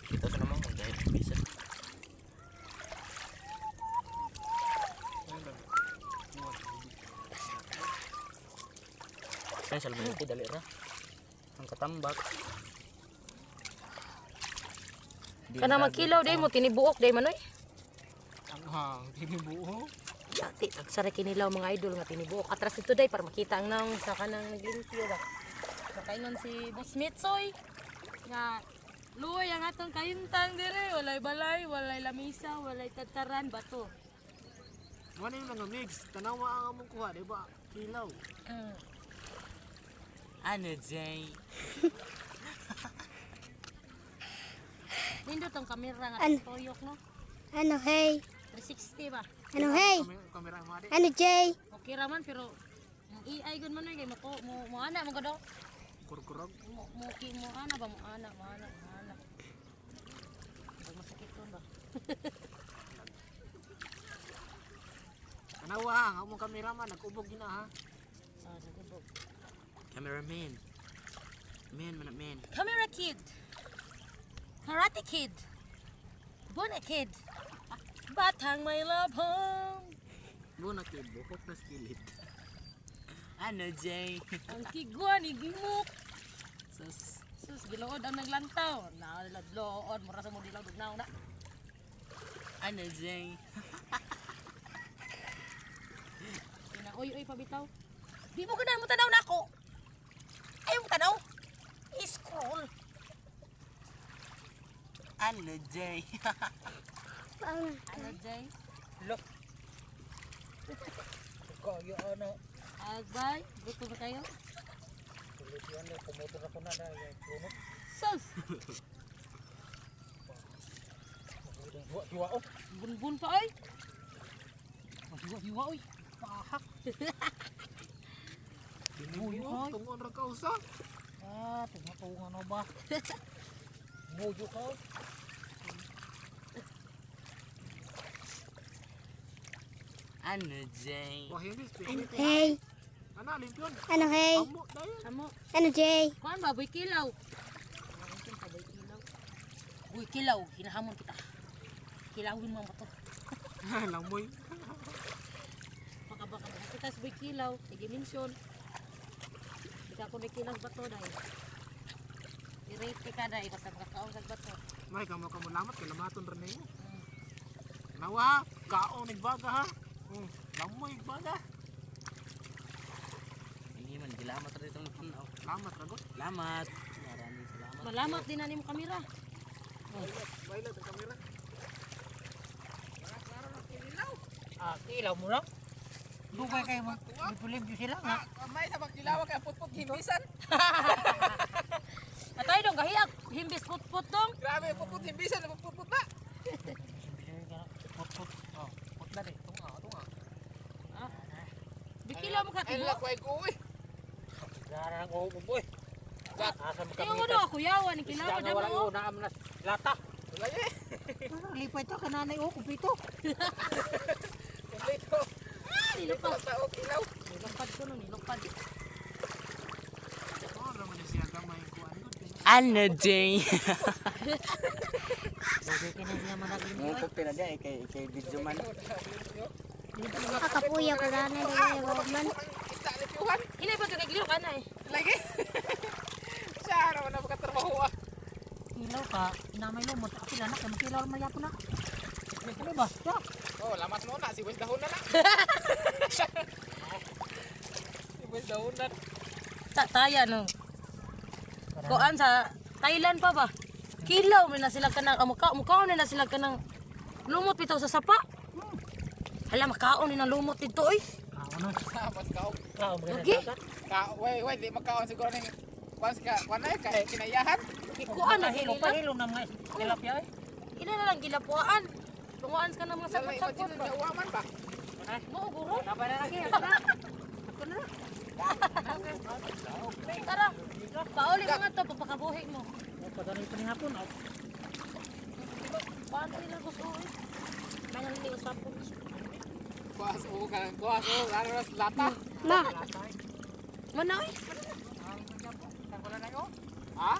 Kita sa naman kung dahil bisa. Ay, salmonite dali ra. Ang katambak. Kana magkilaw day mo tinibuok day manoy. Ang hang, tinibuo. Dati agsara kinilaw mga idol nga tinibuok. Atras ito day para makita ang naong sa kanang naglimpyo ba. Nakainon si Boss Mitsoy nga luoy ang atong kayuntang dire, walay balay, walay lamisa, walay tataran bato. Ano yung mga mix? Tanawa ang among kuha, di ba? Kilaw. Ano, Jay? Nindo tong kamera nga toyok no. Ano hey? 360 ba? Ano hey? Kamera mo adi. Ano Jay? Okay raman pero ang AI gun man kay mo ana mo gado. Kurkurog. Mo ana ba mo ana. Pag masakit to ba? Tanawa ang among kameraman, nag-ubog gina ha. Nagubog. Cameraman. Man. Camera kid. Karate kid. Bona kid. Batang may labhang. Muna kid, buhok na skillet. Ano, Jay? Ang kigwa ni Gimok. Sus. Sus, gilood ang naglantaw. Lood, mura sa mo dilaw dugnaw na. Ano, Jay? Oy, pabitaw. Di mo ganahan mo tanaw na ako. Ayaw mo tanaw. I-scroll. Ano, Jay? Ano, Jay? Look. Kayo ano? Agay, gusto ba kayo? Tulit yan, kumotor ako na dahil lumot. Sus! Hiwa, oh. Bunbun pa ay. Hiwa, oy. Pahak. Binuyo, tungon ra ka usa. Tumatungan na ba? Muyo ka. Ano, Jay? Ano hey? Ano, limpyon? Ano hey? Amo, dayan. Amo, Ano Jay? kuan ba, boy kilaw? Boy kilaw, hinahamon kita. Kilawin mo to. Lamoy. Baka kita sa boy kilaw, sige mention. Hindi ako may kilaw bato dahil. I-rate ka dahil, basta makakaon sa bato. May kamo lamat kay lamaton ra nimo. Nawa, kaon nagbaga ha. Lamoy baga. Hindi man gilamat ra itong tanaw. Lamat ra gud. Lamat. Maraming salamat. Malamat din na nimo kamera. Wala ang kamera. Kilaw mo lang. Dugay kayo mo. Limpyo sila nga. May sa pagkilawa kay putput himbisan. Atay dong gahiyak, himbis put-put dong. Grabe putput himbisan, putput na. Put na rin. Tunga. Bikilaw mo ka Ay tibo. la koy kuy. Garang ko boy. Asa mo Tingnan mo daw ako yawa ni kilaw Siya da mo. na am na lata. Wala eh. Lipay to kananay o kupito. Kompleto. Nilupad. Sa ilaw. Nilupad ko no, nilupad. Oh, raman siya gamay kuan gud. Ano, Jay? Dugay ka na niya managing Mo ko pila dia kay video man. Kakapuya ko na man. Isda ni Piuhan. Ina ba ka nagliw ka na eh. Lagi. Siya raman na pagkatrabaho ah. Kilaw ka. Inamay lumot. Apila na kay makilaw man yapo na. Ano ba? Siya. Oh, lamas mo na si Wes dahon na. Si Wes dahon na. Taya no. Kuan sa Thailand pa ba? Kilaw na sila kanang mukhaon na sila kanang lumot bitaw sa sapa. Hala makaon ni nang lumot dito oy. Ano? Mas kaon. Kao mo Okay. Wait, di makaon siguro ning kuan na kay kinayahan. Kuan na Pahilo hinila. na mga tilapia eh. Ina na lang gilapuan. Tunguan ka ng mga Sa may sapot-sapot imagine ba? na uwaman ba? Mo guro. Napa na lagi. Tara. Pauli mga to papakabuhi mo. Paganoy pa ni hapon. Paano nila gusto eh? Kaya nila usapon. Kuas o ano ras lata. Ma, Manoy. Ha?